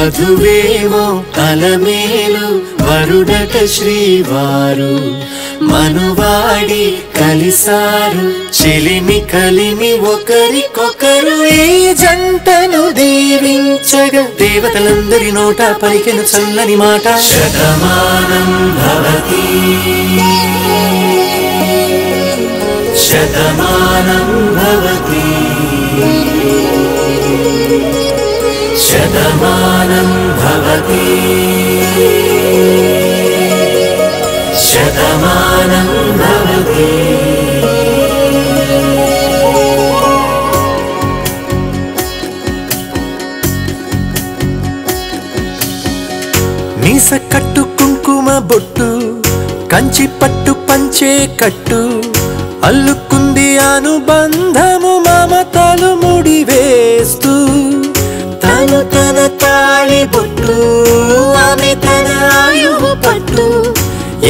వధువేమో అలమేలు వరుడట శ్రీవారు మనువాడి కలిసారు చెలిమి కలిమి ఒకరికొకరు ఈ జంటను దీవించగా దేవతలందరి నోట పలికెను చల్లని మాట శతమానం భవతి శతమానం భవతి శతమానం భవతి శతమానం భవతి మీస కట్టు కుంకుమ బొట్టు కంచి పట్టు పంచే కట్టు అల్లుకుంది అనుబంధము మమతలు ముడివేస్తూ తను తన తాళి బొట్టు ఆమె తన ఆయువు పట్టు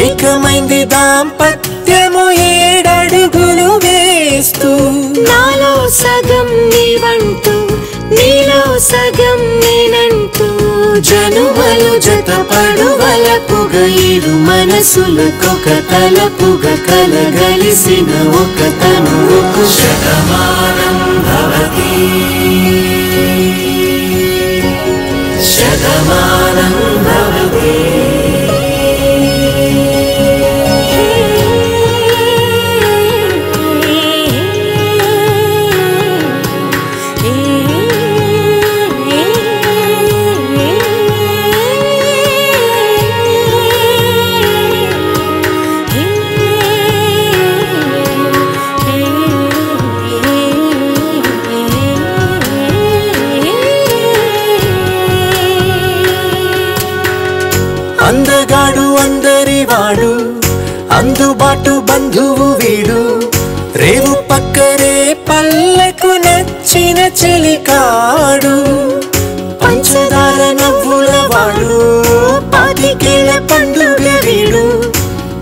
ఏకమైంది దాంపత్యము 7 అడుగులు వేస్తూ నాలో సగం నీవంటూ నీలో సగం నేనంటూ జనుమలు జతపడువలపుగా 7 మనసులకొక తలపుగా కలగలిసిన ఒక తనువుకు శతమానం భవతి శతమానం భవతి అందగాడు అందరివాడు అందుబాటు బంధువు వీడు రేవు పక్కరే పల్లెకు నచ్చిన చెలికాడు పంచదార నవ్వుల వాడు పాతికేల పండుగ వీడు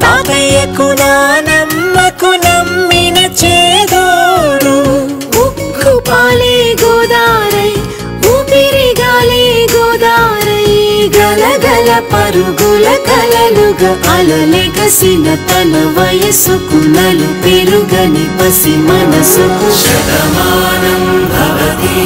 తాతయ్యకు నానమ్మకు నమ్మిన చేదోడు ఉక్కు పాలే గోదారై ఊపిరిగాలే గోదారై గలగల పరుగుల కలలుగా అలలెగసిన తన వయసుకు నలు పెరుగని పసి మనసుకు శతమానం భవతి